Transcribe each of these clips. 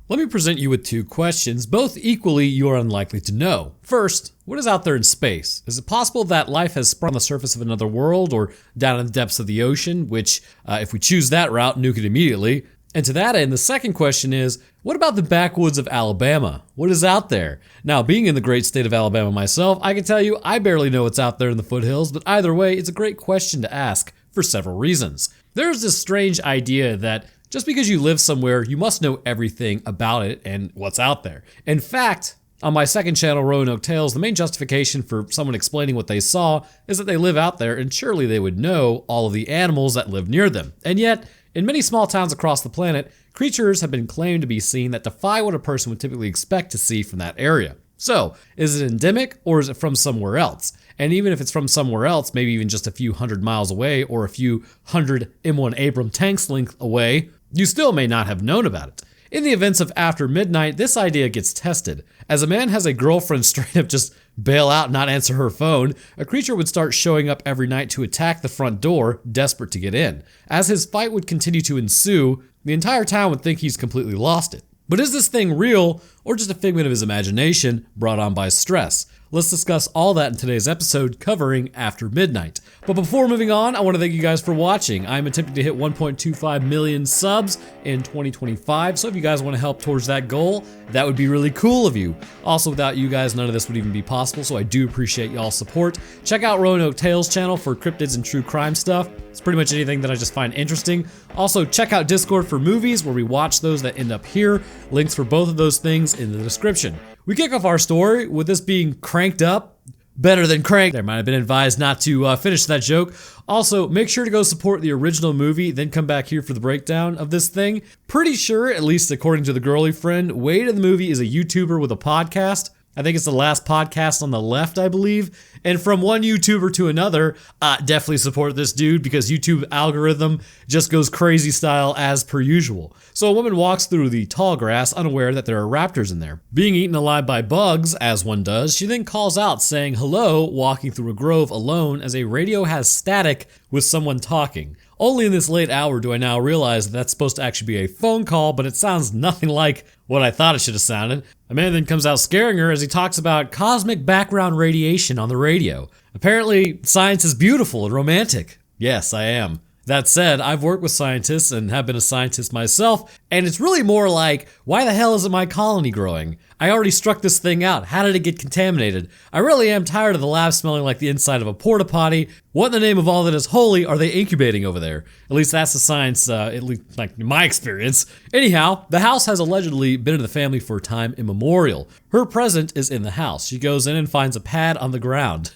Let me present you with two questions, both equally you are unlikely to know. First, what is out there in space? Is it possible that life has sprung on the surface of another world or down in the depths of the ocean, which, if we choose that route, nuke it immediately? And to that end, the second question is, what about the backwoods of Alabama? What is out there? Now, being in the great state of Alabama myself, I can tell you I barely know what's out there in the foothills, but either way, it's a great question to ask for several reasons. There's this strange idea that just because you live somewhere, you must know everything about it and what's out there. In fact, on my second channel, Roanoke Tales, the main justification for someone explaining what they saw is that they live out there and surely they would know all of the animals that live near them. And yet, in many small towns across the planet, creatures have been claimed to be seen that defy what a person would typically expect to see from that area. So, is it endemic or is it from somewhere else? And even if it's from somewhere else, maybe even just a few hundred miles away or a few hundred M1 Abram tanks length away, you still may not have known about it. In the events of After Midnight, this idea gets tested. As a man has a girlfriend straight up just bail out and not answer her phone, a creature would start showing up every night to attack the front door, desperate to get in. As his fight would continue to ensue, the entire town would think he's completely lost it. But is this thing real or just a figment of his imagination brought on by stress? Let's discuss all that in today's episode covering After Midnight. But before moving on, I want to thank you guys for watching. I'm attempting to hit 1.25 million subs in 2025, so if you guys want to help towards that goal, that would be really cool of you. Also, without you guys, none of this would even be possible, so I do appreciate y'all's support. Check out Roanoke Tales channel for cryptids and true crime stuff. It's pretty much anything that I just find interesting. Also, check out Discord for movies, where we watch those that end up here. Links for both of those things in the description. We kick off our story with this being cranked up. Better than crank. There might have been advised not to finish that joke. Also, make sure to go support the original movie, then come back here for the breakdown of this thing. Pretty sure, at least according to the girly friend, Wade in the movie is a YouTuber with a podcast. I think it's the last podcast on the left, I believe. And from one YouTuber to another, definitely support this dude because YouTube algorithm just goes crazy style as per usual. So a woman walks through the tall grass unaware that there are raptors in there. Being eaten alive by bugs, as one does, she then calls out saying hello, walking through a grove alone as a radio has static with someone talking. Only in this late hour do I now realize that that's supposed to actually be a phone call, but it sounds nothing like what I thought it should have sounded. A man then comes out scaring her as he talks about cosmic background radiation on the radio. Apparently, science is beautiful and romantic. Yes, I am. That said, I've worked with scientists and have been a scientist myself, and it's really more like, why the hell isn't my colony growing? I already struck this thing out. How did it get contaminated? I really am tired of the lab smelling like the inside of a porta potty. What in the name of all that is holy are they incubating over there? At least that's the science, at least like in my experience. Anyhow, the house has allegedly been in the family for time immemorial. Her present is in the house. She goes in and finds a pad on the ground.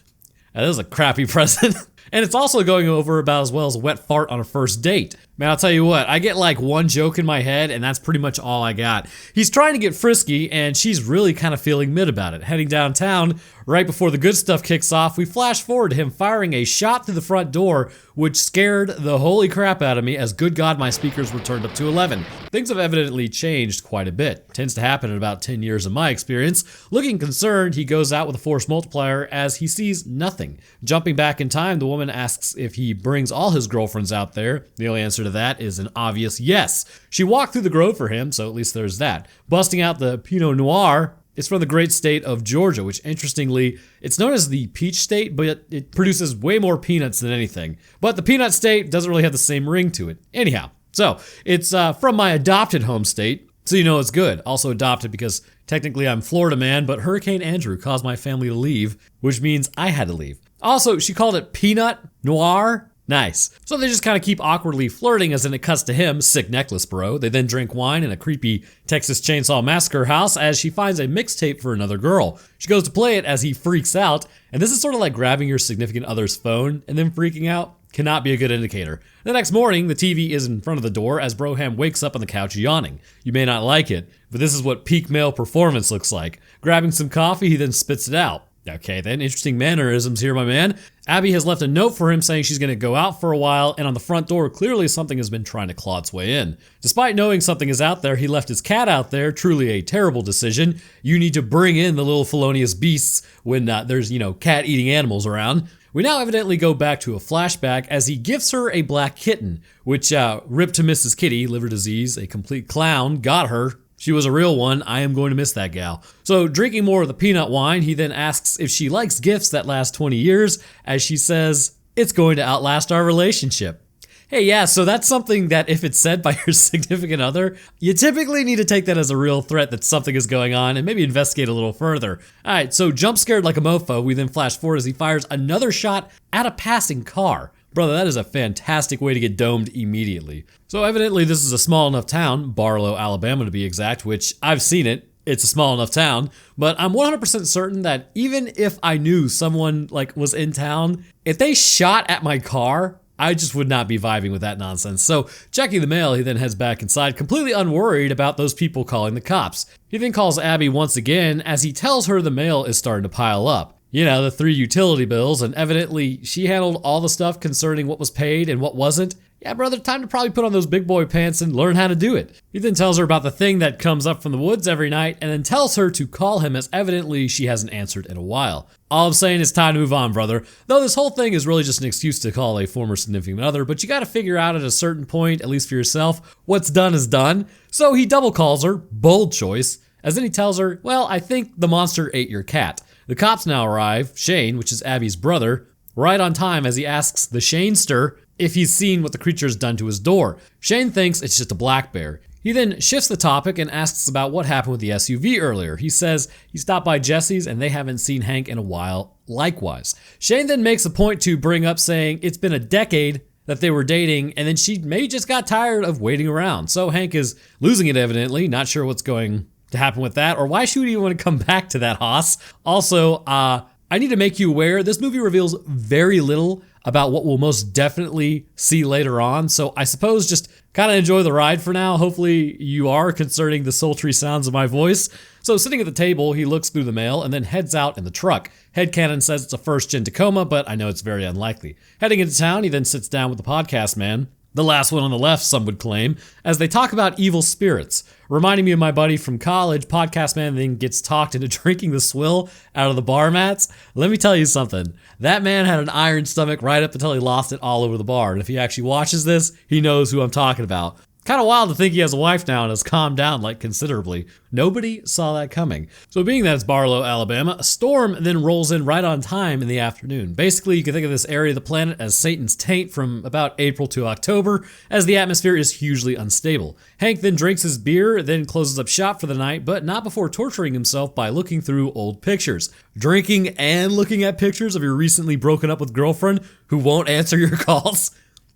Now, this is a crappy present. And it's also going over about as well as a wet fart on a first date. Man, I'll tell you what, I get like one joke in my head and that's pretty much all I got. He's trying to get frisky and she's really kind of feeling mid about it. Heading downtown, right before the good stuff kicks off, we flash forward to him firing a shot through the front door, which scared the holy crap out of me as good God my speakers were turned up to 11. Things have evidently changed quite a bit. Tends to happen in about 10 years in my experience. Looking concerned, he goes out with a force multiplier as he sees nothing. Jumping back in time, the woman asks if he brings all his girlfriends out there. The only answer to that is an obvious yes. She walked through the grove for him, so at least there's that. Busting out the Pinot Noir, it's from the great state of Georgia, which interestingly, it's known as the peach state, but it produces way more peanuts than anything. But the peanut state doesn't really have the same ring to it. Anyhow, so it's from my adopted home state, so you know it's good. Also adopted because technically I'm Florida man, but Hurricane Andrew caused my family to leave, which means I had to leave. Also, she called it Peanut Noir. Nice. So they just kind of keep awkwardly flirting as in it cuts to him, sick necklace bro. They then drink wine in a creepy Texas Chainsaw Massacre house as she finds a mixtape for another girl. She goes to play it as he freaks out, and this is sort of like grabbing your significant other's phone and then freaking out. Cannot be a good indicator. The next morning, the TV is in front of the door as Broham wakes up on the couch yawning. You may not like it, but this is what peak male performance looks like. Grabbing some coffee, he then spits it out. Okay, then, interesting mannerisms here, my man. Abby has left a note for him saying she's going to go out for a while, and on the front door, clearly something has been trying to claw its way in. Despite knowing something is out there, he left his cat out there, truly a terrible decision. You need to bring in the little felonious beasts when there's, cat-eating animals around. We now evidently go back to a flashback as he gifts her a black kitten, which, rip to Mrs. Kitty, liver disease, a complete clown, got her. She was a real one. I am going to miss that gal. So drinking more of the peanut wine, he then asks if she likes gifts that last 20 years, as she says, it's going to outlast our relationship. Hey, yeah, so that's something that if it's said by your significant other, you typically need to take that as a real threat that something is going on and maybe investigate a little further. All right, so jump scared like a mofo, we then flash forward as he fires another shot at a passing car. Brother, that is a fantastic way to get domed immediately. So evidently this is a small enough town, Barlow, Alabama to be exact, which I've seen it. It's a small enough town, but I'm 100% certain that even if I knew someone was in town, if they shot at my car, I just would not be vibing with that nonsense. So checking the mail, he then heads back inside, completely unworried about those people calling the cops. He then calls Abby once again as he tells her the mail is starting to pile up. You know, the 3 utility bills, and evidently she handled all the stuff concerning what was paid and what wasn't. Yeah, brother, time to probably put on those big boy pants and learn how to do it. He then tells her about the thing that comes up from the woods every night and then tells her to call him as evidently she hasn't answered in a while. All I'm saying is time to move on, brother. Though this whole thing is really just an excuse to call a former significant other, but you gotta figure out at a certain point, at least for yourself, what's done is done. So he double calls her, bold choice, as then he tells her, well, I think the monster ate your cat. The cops now arrive, Shane, which is Abby's brother, right on time as he asks the Shanester if he's seen what the creature's done to his door. Shane thinks it's just a black bear. He then shifts the topic and asks about what happened with the SUV earlier. He says he stopped by Jesse's and they haven't seen Hank in a while likewise. Shane then makes a point to bring up saying it's been a decade that they were dating and then she maybe just got tired of waiting around. So Hank is losing it evidently, not sure what's going to happen with that or why she would even want to come back to that hoss. Also, I need to make you aware this movie reveals very little about what we'll most definitely see later on. So I suppose just kind of enjoy the ride for now. Hopefully you are, concerning the sultry sounds of my voice. So sitting at the table, he looks through the mail and then heads out in the truck. Headcanon says it's a first-gen Tacoma, but I know it's very unlikely. Heading into town, he then sits down with the podcast man. The last one on the left, some would claim, as they talk about evil spirits. Reminding me of my buddy from college, podcast man then gets talked into drinking the swill out of the bar mats. Let me tell you something. That man had an iron stomach right up until he lost it all over the bar. And if he actually watches this, he knows who I'm talking about. Kind of wild to think he has a wife now and has calmed down considerably. Nobody saw that coming. So being that it's Barlow, Alabama, a storm then rolls in right on time in the afternoon. Basically, you can think of this area of the planet as Satan's taint from about April to October, as the atmosphere is hugely unstable. Hank then drinks his beer, then closes up shop for the night, but not before torturing himself by looking through old pictures. Drinking and looking at pictures of your recently broken up with girlfriend who won't answer your calls.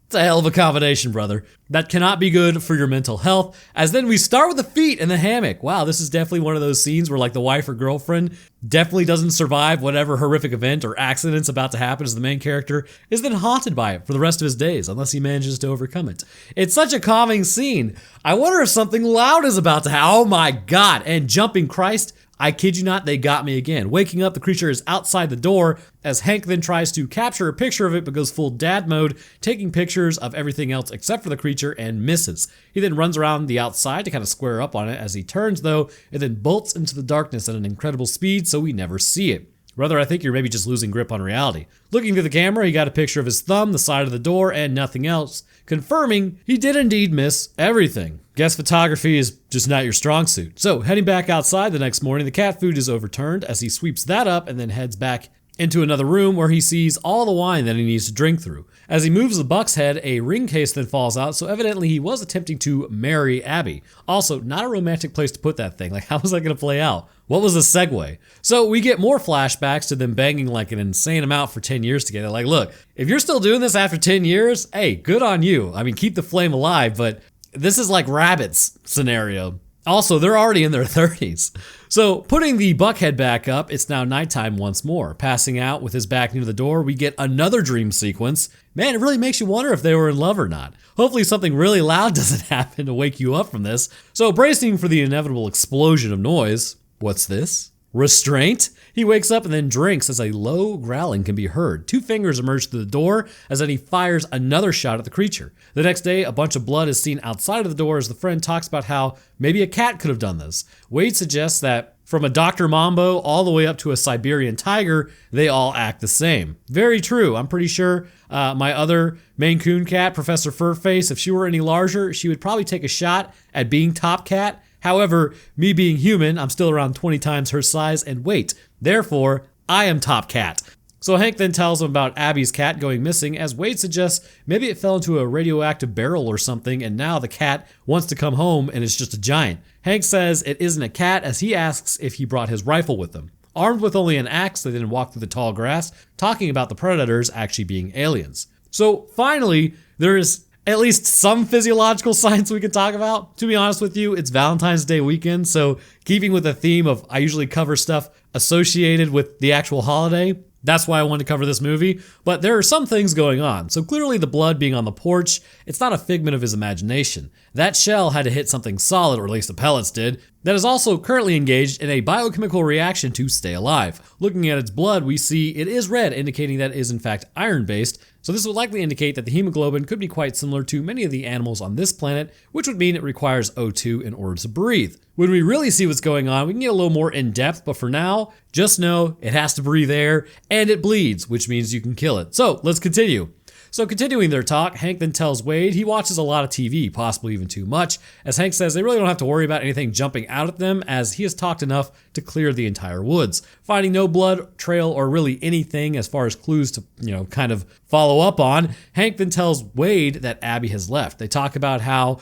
It's a hell of a combination, brother. That cannot be good for your mental health. As then we start with the feet in the hammock. Wow, this is definitely one of those scenes where the wife or girlfriend definitely doesn't survive whatever horrific event or accident's about to happen as the main character is then haunted by it for the rest of his days, unless he manages to overcome it. It's such a calming scene. I wonder if something loud is about to happen. Oh my God, and jumping Christ, I kid you not, they got me again. Waking up, the creature is outside the door as Hank then tries to capture a picture of it but goes full dad mode, taking pictures of everything else except for the creature and misses. He then runs around the outside to kind of square up on it. As he turns though, it then bolts into the darkness at an incredible speed so we never see it. Brother, I think you're maybe just losing grip on reality. Looking through the camera, he got a picture of his thumb, the side of the door, and nothing else, confirming he did indeed miss everything. Guess photography is just not your strong suit. So, heading back outside the next morning, the cat food is overturned as he sweeps that up and then heads back into another room where he sees all the wine that he needs to drink through. As he moves the buck's head, a ring case then falls out, so evidently he was attempting to marry Abby. Also, not a romantic place to put that thing. How was that going to play out? What was the segue? So we get more flashbacks to them banging an insane amount for 10 years together. Look, if you're still doing this after 10 years, hey, good on you. I mean, keep the flame alive, but this is like rabbits scenario. Also, they're already in their 30s. So putting the buckhead back up, it's now nighttime once more. Passing out with his back near the door, we get another dream sequence. Man, it really makes you wonder if they were in love or not. Hopefully something really loud doesn't happen to wake you up from this. So bracing for the inevitable explosion of noise, what's this? Restraint? He wakes up and then drinks as a low growling can be heard. 2 fingers emerge through the door as then he fires another shot at the creature. The next day, a bunch of blood is seen outside of the door as the friend talks about how maybe a cat could have done this. Wade suggests that from a Dr. Mambo all the way up to a Siberian tiger, they all act the same. Very true. I'm pretty sure my other Maine Coon cat, Professor Furface, if she were any larger, she would probably take a shot at being top cat However, me being human, I'm still around 20 times her size and weight. Therefore, I am top cat. So Hank then tells him about Abby's cat going missing, as Wade suggests maybe it fell into a radioactive barrel or something, and now the cat wants to come home and it's just a giant. Hank says it isn't a cat, as he asks if he brought his rifle with him. Armed with only an axe, they then walk through the tall grass, talking about the predators actually being aliens. So finally, there is at least some physiological science we can talk about. To be honest with you, it's Valentine's Day weekend, so keeping with the theme of I usually cover stuff associated with the actual holiday, that's why I wanted to cover this movie, but there are some things going on. So clearly the blood being on the porch, it's not a figment of his imagination. That shell had to hit something solid, or at least the pellets did, that is also currently engaged in a biochemical reaction to stay alive. Looking at its blood, we see it is red, indicating that it is in fact iron-based, so this would likely indicate that the hemoglobin could be quite similar to many of the animals on this planet, which would mean it requires O2 in order to breathe. When we really see what's going on, we can get a little more in-depth, but for now, just know it has to breathe air, and it bleeds, which means you can kill it. So let's continue. So continuing their talk, Hank then tells Wade he watches a lot of TV, possibly even too much, as Hank says they really don't have to worry about anything jumping out at them, as he has talked enough to clear the entire woods. Finding no blood trail or really anything as far as clues to, kind of follow up on, Hank then tells Wade that Abby has left. They talk about how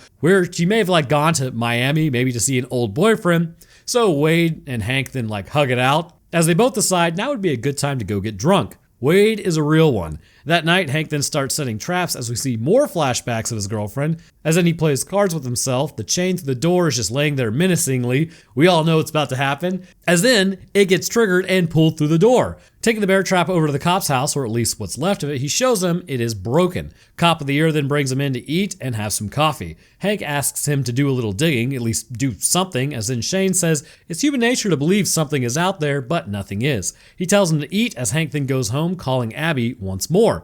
she may have gone to Miami, maybe to see an old boyfriend. So Wade and Hank then hug it out, as they both decide now would be a good time to go get drunk. Wade is a real one. That night, Hank then starts setting traps as we see more flashbacks of his girlfriend. As then he plays cards with himself, the chain to the door is just laying there menacingly. We all know it's about to happen. As then, it gets triggered and pulled through the door. Taking the bear trap over to the cop's house, or at least what's left of it, he shows them it is broken. Cop of the year then brings him in to eat and have some coffee. Hank asks him to do a little digging, at least do something, as then Shane says it's human nature to believe something is out there, but nothing is. He tells him to eat as Hank then goes home, calling Abby once more.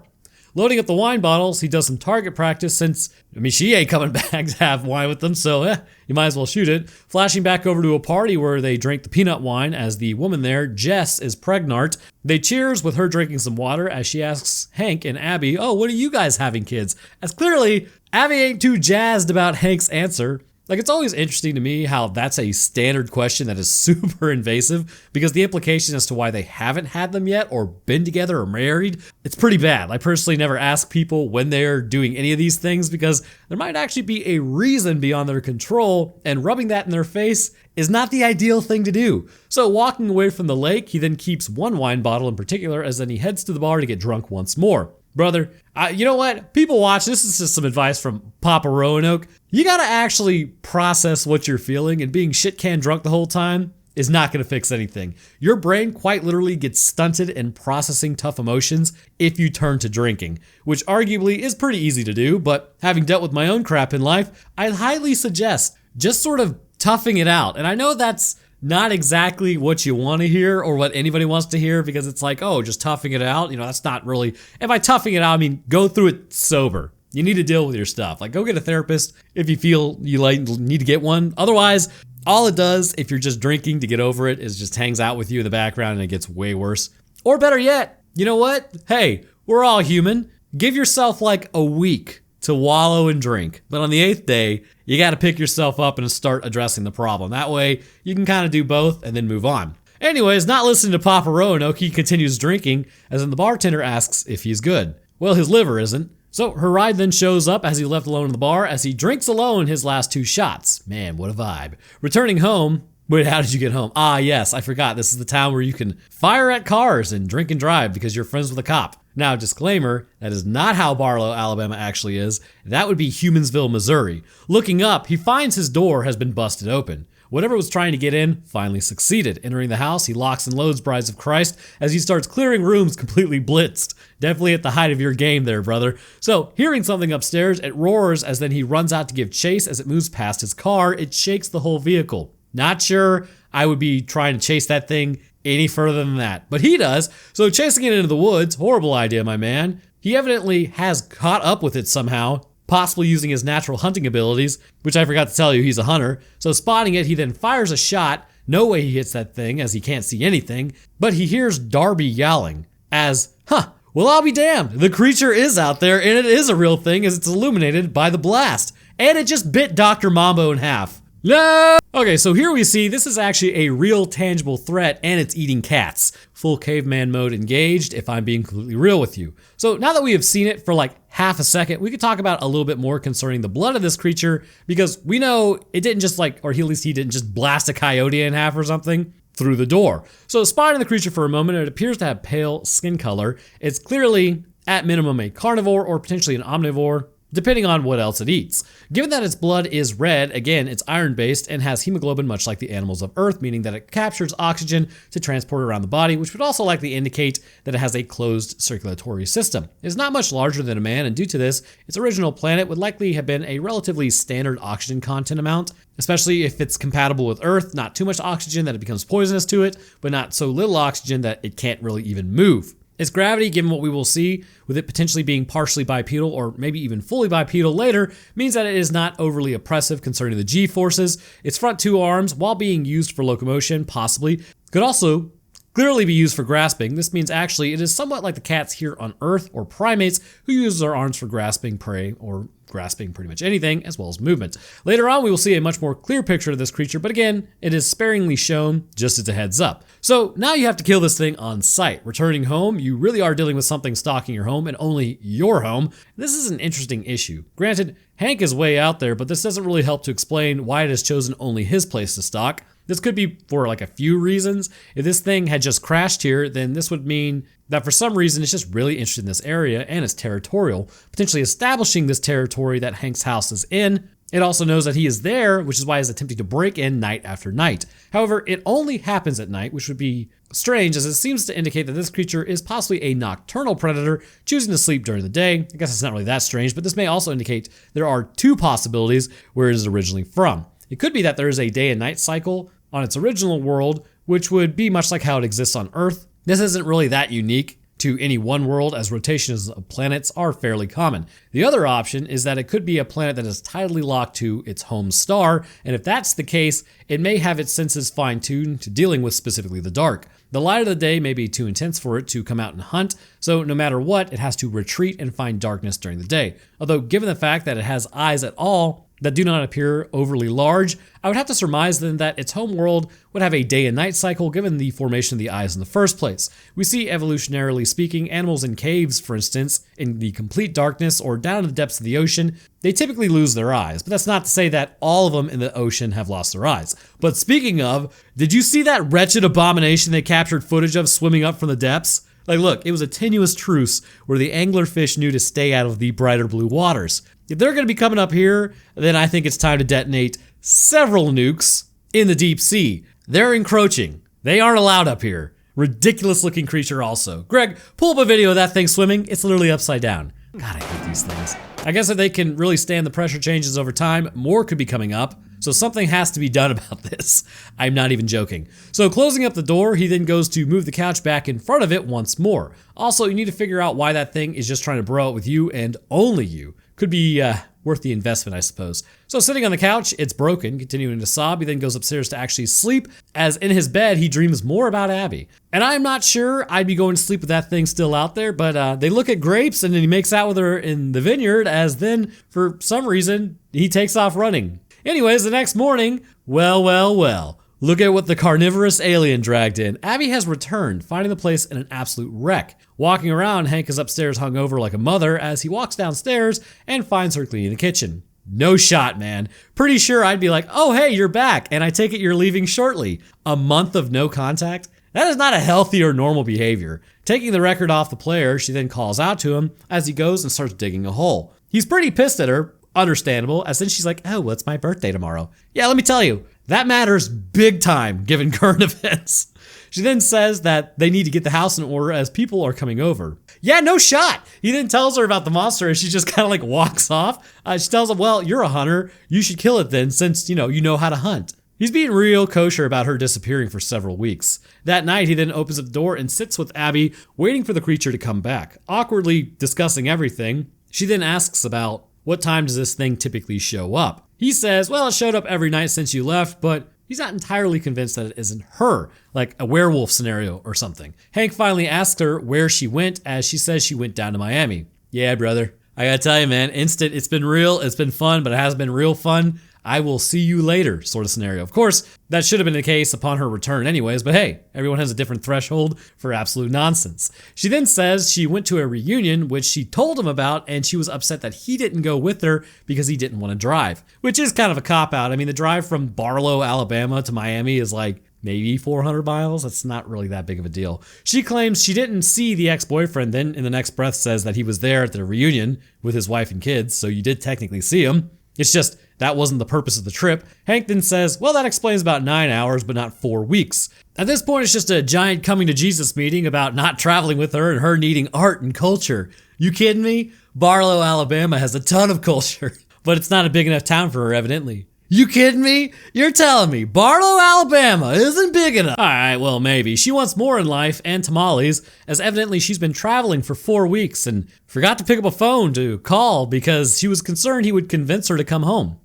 Loading up the wine bottles, he does some target practice since, she ain't coming back to have wine with them, so you might as well shoot it. Flashing back over to a party where they drink the peanut wine as the woman there, Jess, is pregnant. They cheers with her drinking some water as she asks Hank and Abby, oh, when are you guys having kids? As clearly, Abby ain't too jazzed about Hank's answer. It's always interesting to me how that's a standard question that is super invasive, because the implication as to why they haven't had them yet or been together or married, it's pretty bad. I personally never ask people when they're doing any of these things because there might actually be a reason beyond their control, and rubbing that in their face is not the ideal thing to do. So walking away from the lake, he then keeps one wine bottle in particular as then he heads to the bar to get drunk once more. Brother, you know what? People watch, this is just some advice from Papa Roanoke. You gotta actually process what you're feeling, and being shit-can drunk the whole time is not gonna fix anything. Your brain quite literally gets stunted in processing tough emotions if you turn to drinking, which arguably is pretty easy to do, but having dealt with my own crap in life, I'd highly suggest just sort of toughing it out. And I know that's not exactly what you want to hear or what anybody wants to hear, because it's just toughing it out. That's not really, and by toughing it out, I mean go through it sober. You need to deal with your stuff. Go get a therapist if you feel you need to get one. Otherwise, all it does, if you're just drinking to get over it, is just hangs out with you in the background and it gets way worse. Or better yet, you know what? Hey, we're all human. Give yourself a week to wallow and drink. But on the 8th day, you got to pick yourself up and start addressing the problem. That way, you can kind of do both and then move on. Anyways, not listening to Papa Roanoke, he continues drinking, as then the bartender asks if he's good. Well, his liver isn't. So her ride then shows up as he left alone in the bar, as he drinks alone his last 2 shots. Man, what a vibe. Returning home, wait, how did you get home? Ah, yes, I forgot. This is the town where you can fire at cars and drink and drive because you're friends with a cop. Now, disclaimer, that is not how Barlow, Alabama actually is. That would be Humansville, Missouri. Looking up, he finds his door has been busted open. Whatever was trying to get in finally succeeded. Entering the house, he locks and loads Brides of Christ as he starts clearing rooms completely blitzed. Definitely at the height of your game there, brother. So, hearing something upstairs, it roars as then he runs out to give chase. As it moves past his car, it shakes the whole vehicle. Not sure I would be trying to chase that thing any further than that, but he does. So chasing it into the woods, horrible idea, my man. He evidently has caught up with it somehow, possibly using his natural hunting abilities, which I forgot to tell you, he's a hunter. So spotting it, he then fires a shot. No way he hits that thing, as he can't see anything, but he hears Darby yowling as, well, I'll be damned. The creature is out there, and it is a real thing as it's illuminated by the blast. And it just bit Dr. Mambo in half. No! Okay, so here we see this is actually a real tangible threat and it's eating cats. Full caveman mode engaged, if I'm being completely real with you. So now that we have seen it for like half a second, we could talk about a little bit more concerning the blood of this creature, because we know it didn't just like, or at least he didn't just blast a coyote in half or something through the door. So spotting the creature for a moment, it appears to have pale skin color. It's clearly, at minimum, a carnivore or potentially an omnivore, depending on what else it eats. Given that its blood is red, again, it's iron-based and has hemoglobin much like the animals of Earth, meaning that it captures oxygen to transport around the body, which would also likely indicate that it has a closed circulatory system. It is not much larger than a man, and due to this, its original planet would likely have been a relatively standard oxygen content amount, especially if it's compatible with Earth, not too much oxygen that it becomes poisonous to it, but not so little oxygen that it can't really even move. Its gravity, given what we will see, with it potentially being partially bipedal or maybe even fully bipedal later, means that it is not overly oppressive concerning the G-forces. Its front two arms, while being used for locomotion, possibly, could also clearly be used for grasping. This means actually it is somewhat like the cats here on Earth or primates who use their arms for grasping prey or grasping pretty much anything, as well as movement. Later on, we will see a much more clear picture of this creature, but again, it is sparingly shown, just as a heads up. So now you have to kill this thing on sight. Returning home, you really are dealing with something stalking your home and only your home. This is an interesting issue. Granted, Hank is way out there, but this doesn't really help to explain why it has chosen only his place to stalk. This could be for like a few reasons. If this thing had just crashed here, then this would mean that for some reason it's just really interested in this area and is territorial, potentially establishing this territory that Hank's house is in. It also knows that he is there, which is why it's attempting to break in night after night. However, it only happens at night, which would be strange, as it seems to indicate that this creature is possibly a nocturnal predator choosing to sleep during the day. I guess it's not really that strange, but this may also indicate there are two possibilities where it is originally from. It could be that there is a day and night cycle on its original world, which would be much like how it exists on Earth. This isn't really that unique to any one world, as rotations of planets are fairly common. The other option is that it could be a planet that is tidally locked to its home star, and if that's the case, it may have its senses fine-tuned to dealing with specifically the dark. The light of the day may be too intense for it to come out and hunt, so no matter what, it has to retreat and find darkness during the day. Although given the fact that it has eyes at all that do not appear overly large, I would have to surmise then that its home world would have a day and night cycle given the formation of the eyes in the first place. We see, evolutionarily speaking, animals in caves, for instance, in the complete darkness or down in the depths of the ocean, they typically lose their eyes. But that's not to say that all of them in the ocean have lost their eyes. But speaking of, did you see that wretched abomination they captured footage of swimming up from the depths? Like, look, it was a tenuous truce where the anglerfish knew to stay out of the brighter blue waters. If they're going to be coming up here, then I think it's time to detonate several nukes in the deep sea. They're encroaching. They aren't allowed up here. Ridiculous looking creature also. Greg, pull up a video of that thing swimming. It's literally upside down. God, I hate these things. I guess if they can really stand the pressure changes over time, more could be coming up. So something has to be done about this. I'm not even joking. So closing up the door, he then goes to move the couch back in front of it once more. Also, you need to figure out why that thing is just trying to bro out with you and only you. Could be worth the investment, I suppose. So sitting on the couch, it's broken, continuing to sob. He then goes upstairs to actually sleep, as in his bed, he dreams more about Abby. And I'm not sure I'd be going to sleep with that thing still out there, but they look at grapes and then he makes out with her in the vineyard, as then, for some reason, he takes off running. Anyways, the next morning, well. Look at what the carnivorous alien dragged in. Abby has returned, finding the place in an absolute wreck. Walking around, Hank is upstairs hungover like a mother as he walks downstairs and finds her cleaning the kitchen. No shot, man. Pretty sure I'd be like, oh hey, you're back, and I take it you're leaving shortly. A month of no contact? That is not a healthy or normal behavior. Taking the record off the player, she then calls out to him as he goes and starts digging a hole. He's pretty pissed at her, understandable, as then she's like, oh, well, it's my birthday tomorrow. Yeah, let me tell you, that matters big time given current events. She then says that they need to get the house in order as people are coming over. Yeah, no shot. He then tells her about the monster and she just kind of like walks off. She tells him, well, you're a hunter. You should kill it then since, you know how to hunt. He's being real kosher about her disappearing for several weeks. That night, he then opens up the door and sits with Abby, waiting for the creature to come back. Awkwardly discussing everything, she then asks about what time does this thing typically show up. He says, well, it showed up every night since you left, but he's not entirely convinced that it isn't her, like a werewolf scenario or something. Hank finally asks her where she went, as she says she went down to Miami. Yeah, brother. I gotta tell you, man, instant, it's been real, it's been fun, but it has been real fun. I will see you later sort of scenario. Of course, that should have been the case upon her return anyways, but hey, everyone has a different threshold for absolute nonsense. She then says she went to a reunion, which she told him about, and she was upset that he didn't go with her because he didn't want to drive, which is kind of a cop-out. I mean, the drive from Barlow, Alabama to Miami is like maybe 400 miles. That's not really that big of a deal. She claims she didn't see the ex-boyfriend, then in the next breath says that he was there at the reunion with his wife and kids, so you did technically see him. It's just that wasn't the purpose of the trip. Hank then says, well, that explains about 9 hours, but not 4 weeks. At this point, it's just a giant coming to Jesus meeting about not traveling with her and her needing art and culture. You kidding me? Barlow, Alabama has a ton of culture, but it's not a big enough town for her, evidently. You kidding me? You're telling me Barlow, Alabama isn't big enough? Alright, well maybe. She wants more in life and tamales, as evidently she's been traveling for 4 weeks and forgot to pick up a phone to call because she was concerned he would convince her to come home.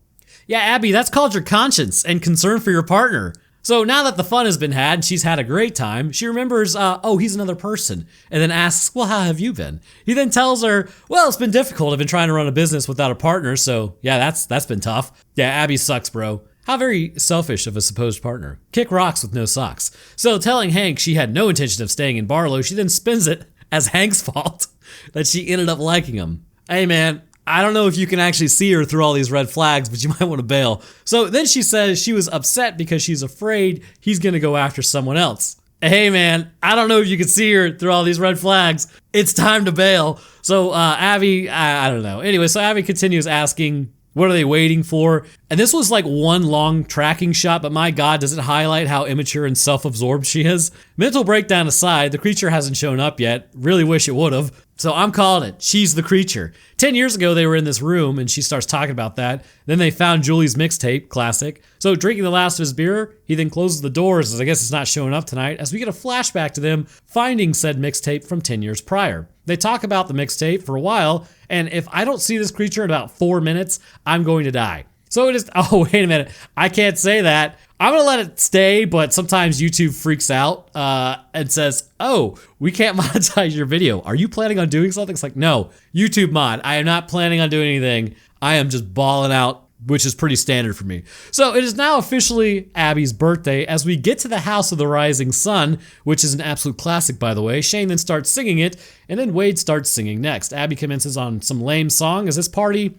Yeah, Abby, that's called your conscience and concern for your partner. So now that the fun has been had and she's had a great time, she remembers, oh, he's another person, and then asks, well, how have you been? He then tells her, well, it's been difficult. I've been trying to run a business without a partner, so yeah, that's been tough. Yeah, Abby sucks, bro. How very selfish of a supposed partner. Kick rocks with no socks. So telling Hank she had no intention of staying in Barlow, she then spins it as Hank's fault that she ended up liking him. Hey man, I don't know if you can actually see her through all these red flags, but you might want to bail. So then she says she was upset because she's afraid he's gonna go after someone else. Hey man, I don't know if you can see her through all these red flags. It's time to bail. So Abby, I don't know. Anyway, so Abby continues asking, what are they waiting for? And this was like one long tracking shot, but my God, does it highlight how immature and self-absorbed she is? Mental breakdown aside, the creature hasn't shown up yet. Really wish it would have. So I'm calling it. She's the creature. 10 years ago, they were in this room and she starts talking about that. Then they found Julie's mixtape, classic. So drinking the last of his beer, he then closes the doors as I guess it's not showing up tonight, as we get a flashback to them finding said mixtape from 10 years prior. They talk about the mixtape for a while, and if I don't see this creature in about 4 minutes, I'm going to die. So it is, oh, wait a minute. I can't say that. I'm going to let it stay, but sometimes YouTube freaks out and says, oh, we can't monetize your video. Are you planning on doing something? It's like, no, YouTube mod. I am not planning on doing anything. I am just balling out, which is pretty standard for me. So it is now officially Abby's birthday as we get to the House of the Rising Sun, which is an absolute classic, by the way. Shane then starts singing it, and then Wade starts singing next. Abby commences on some lame song as this party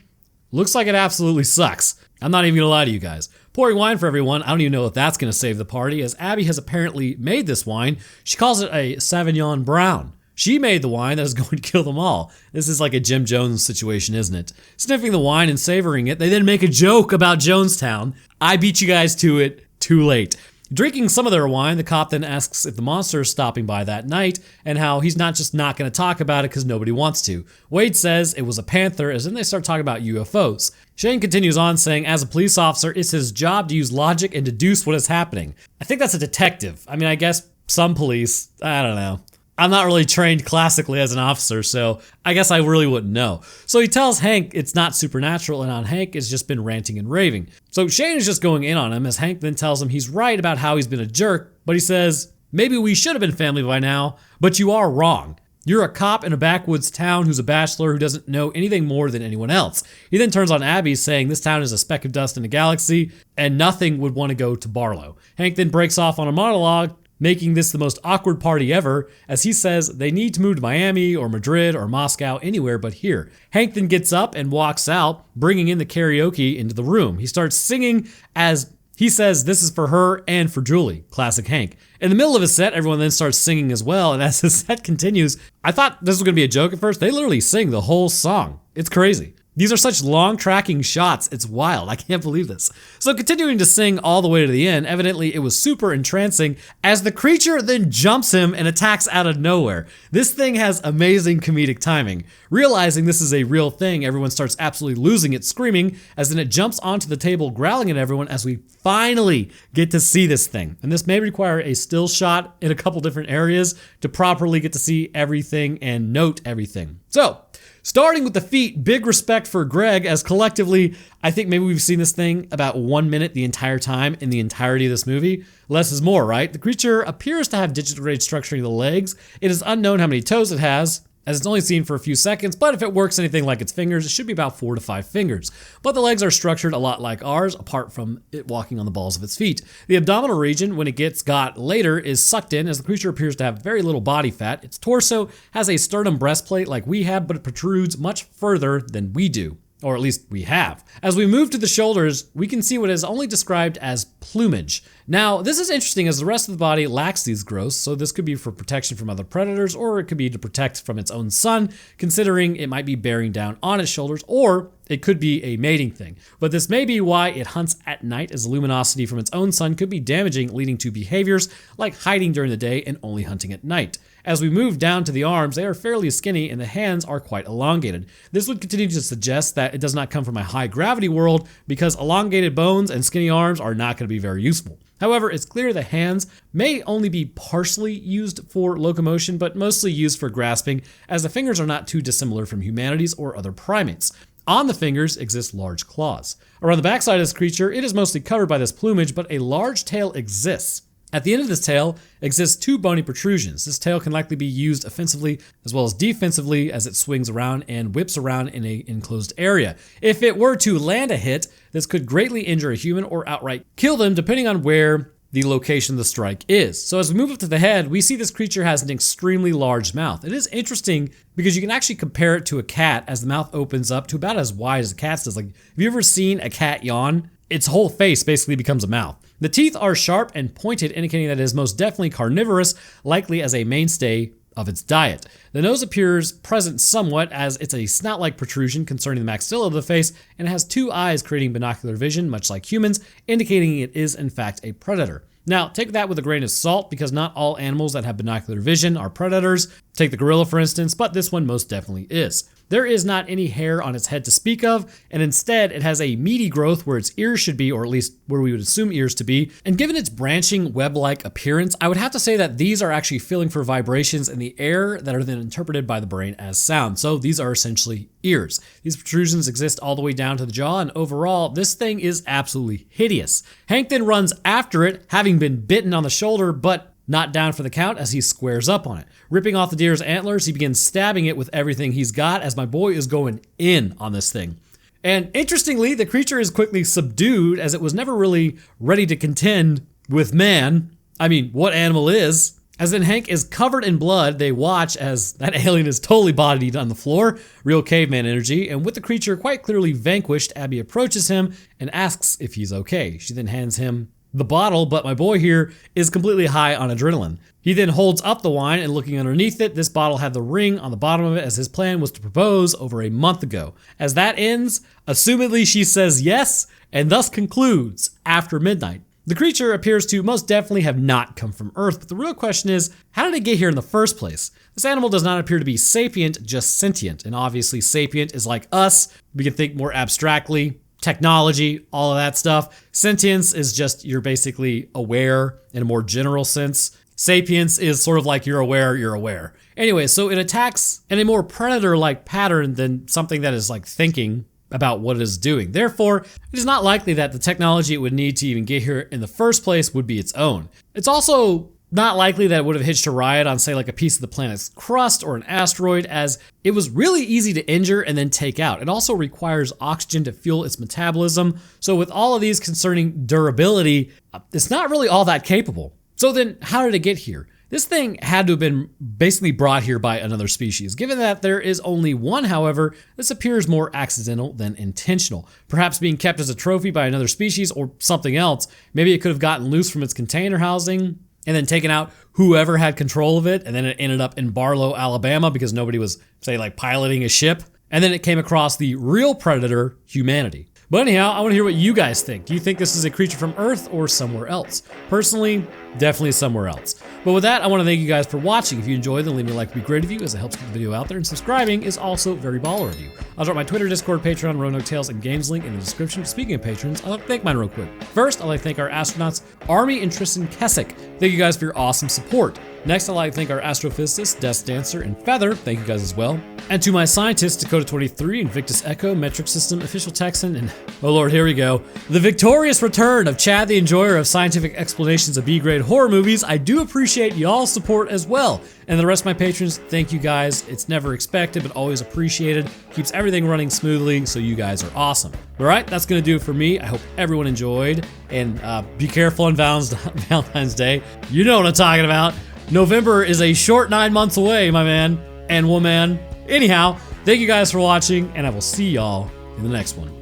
looks like it absolutely sucks. I'm not even gonna lie to you guys. Pouring wine for everyone, I don't even know if that's gonna save the party, as Abby has apparently made this wine. She calls it a Sauvignon Brown. She made the wine that is going to kill them all. This is like a Jim Jones situation, isn't it? Sniffing the wine and savoring it, they then make a joke about Jonestown. I beat you guys to it too late. Drinking some of their wine, the cop then asks if the monster is stopping by that night and how he's not just not going to talk about it because nobody wants to. Wade says it was a panther, as then they start talking about UFOs. Shane continues on saying, as a police officer, it's his job to use logic and deduce what is happening. I think that's a detective. I mean, I guess some police, I don't know. I'm not really trained classically as an officer, so I guess I really wouldn't know. So he tells Hank it's not supernatural, and on Hank has just been ranting and raving. So Shane is just going in on him, as Hank then tells him he's right about how he's been a jerk, but he says, maybe we should have been family by now, but you are wrong. You're a cop in a backwoods town who's a bachelor who doesn't know anything more than anyone else. He then turns on Abby, saying this town is a speck of dust in a galaxy, and nothing would want to go to Barlow. Hank then breaks off on a monologue, making this the most awkward party ever, as he says they need to move to Miami or Madrid or Moscow, anywhere but here. Hank then gets up and walks out, bringing in the karaoke into the room. He starts singing as he says this is for her and for Julie. Classic Hank. In the middle of his set, everyone then starts singing as well, and as the set continues, I thought this was going to be a joke at first. They literally sing the whole song. It's crazy. These are such long tracking shots, it's wild, I can't believe this. So continuing to sing all the way to the end, evidently it was super entrancing as the creature then jumps him and attacks out of nowhere. This thing has amazing comedic timing. Realizing this is a real thing, everyone starts absolutely losing it, screaming, as then it jumps onto the table, growling at everyone as we finally get to see this thing. And this may require a still shot in a couple different areas to properly get to see everything and note everything. So, starting with the feet, big respect for Greg, as collectively, I think maybe we've seen this thing about 1 minute the entire time in the entirety of this movie. Less is more, right? The creature appears to have digital grade structuring of the legs. It is unknown how many toes it has, as it's only seen for a few seconds, but if it works anything like its fingers, it should be about 4 to 5 fingers. But the legs are structured a lot like ours, apart from it walking on the balls of its feet. The abdominal region, when it gets got later, is sucked in as the creature appears to have very little body fat. Its torso has a sternum breastplate like we have, but it protrudes much further than we do. Or at least we have. As we move to the shoulders, we can see what is only described as plumage. Now, this is interesting as the rest of the body lacks these growths, so this could be for protection from other predators, or it could be to protect from its own son, considering it might be bearing down on its shoulders, or it could be a mating thing. But this may be why it hunts at night, as the luminosity from its own sun could be damaging, leading to behaviors like hiding during the day and only hunting at night. As we move down to the arms, they are fairly skinny and the hands are quite elongated. This would continue to suggest that it does not come from a high gravity world, because elongated bones and skinny arms are not going to be very useful. However, it's clear the hands may only be partially used for locomotion, but mostly used for grasping, as the fingers are not too dissimilar from humanities or other primates. On the fingers exist large claws. Around the backside of this creature, it is mostly covered by this plumage, but a large tail exists. At the end of this tail exists 2 bony protrusions. This tail can likely be used offensively as well as defensively, as it swings around and whips around in an enclosed area. If it were to land a hit, this could greatly injure a human or outright kill them, depending on where the location of the strike is. So as we move up to the head, we see this creature has an extremely large mouth. It is interesting because you can actually compare it to a cat, as the mouth opens up to about as wide as a cat's does. Like, have you ever seen a cat yawn? Its whole face basically becomes a mouth. The teeth are sharp and pointed, indicating that it is most definitely carnivorous, likely as a mainstay of its diet. The nose appears present somewhat, as it's a snout-like protrusion concerning the maxilla of the face, and it has 2 eyes creating binocular vision, much like humans, indicating it is in fact a predator. Now, take that with a grain of salt, because not all animals that have binocular vision are predators. Take the gorilla, for instance, but this one most definitely is. There is not any hair on its head to speak of, and instead it has a meaty growth where its ears should be, or at least where we would assume ears to be. And given its branching web-like appearance, I would have to say that these are actually feeling for vibrations in the air that are then interpreted by the brain as sound. So these are essentially ears. These protrusions exist all the way down to the jaw, and overall, this thing is absolutely hideous. Hank then runs after it, having been bitten on the shoulder, but not down for the count, as he squares up on it. Ripping off the deer's antlers, he begins stabbing it with everything he's got, as my boy is going in on this thing. And interestingly, the creature is quickly subdued, as it was never really ready to contend with man. I mean, what animal is? As then Hank is covered in blood, they watch as that alien is totally bodied on the floor, real caveman energy, and with the creature quite clearly vanquished, Abby approaches him and asks if he's okay. She then hands him the bottle, but my boy here is completely high on adrenaline. He then holds up the wine, and looking underneath it, this bottle had the ring on the bottom of it, as his plan was to propose over a month ago. As that ends, assumedly she says yes, and thus concludes after midnight. The creature appears to most definitely have not come from Earth, but the real question is, how did it get here in the first place? This animal does not appear to be sapient, just sentient, and obviously sapient is like us. We can think more abstractly. Technology, all of that stuff. Sentience is just you're basically aware in a more general sense. Sapience is sort of like you're aware. Anyway, so it attacks in a more predator-like pattern than something that is like thinking about what it is doing. Therefore, it is not likely that the technology it would need to even get here in the first place would be its own. It's also not likely that it would have hitched a ride on, say, like a piece of the planet's crust or an asteroid, as it was really easy to injure and then take out. It also requires oxygen to fuel its metabolism. So with all of these concerning durability, it's not really all that capable. So then how did it get here? This thing had to have been basically brought here by another species. Given that there is only one, however, this appears more accidental than intentional. Perhaps being kept as a trophy by another species or something else. Maybe it could have gotten loose from its container housing and then taken out whoever had control of it, and then it ended up in Barlow, Alabama, because nobody was, say, like piloting a ship. And then it came across the real predator, humanity. But anyhow, I want to hear what you guys think. Do you think this is a creature from Earth or somewhere else? Personally, definitely somewhere else. But with that, I want to thank you guys for watching. If you enjoyed, then leave me a like, would be great of you, as it helps get the video out there. And subscribing is also very baller of you. I'll drop my Twitter, Discord, Patreon, Roanoke Tales, and Games link in the description. Speaking of patrons, I'd like to thank mine real quick. First, I'd like to thank our astronauts, Army and Tristan Kessick. Thank you guys for your awesome support. Next, I'd like to thank our astrophysicist, Death Dancer, and Feather. Thank you guys as well. And to my scientists, Dakota23, Invictus Echo, Metric System, Official Texan, and oh lord, here we go. The victorious return of Chad the Enjoyer of Scientific Explanations of B-grade horror movies. I do appreciate y'all's support as well. And the rest of my patrons, thank you guys. It's never expected, but always appreciated. Keeps everything running smoothly, so you guys are awesome. All right, that's gonna do it for me. I hope everyone enjoyed, and be careful on Valentine's Day. You know what I'm talking about. November is a short 9 months away, my man and woman. Anyhow, thank you guys for watching, and I will see y'all in the next one.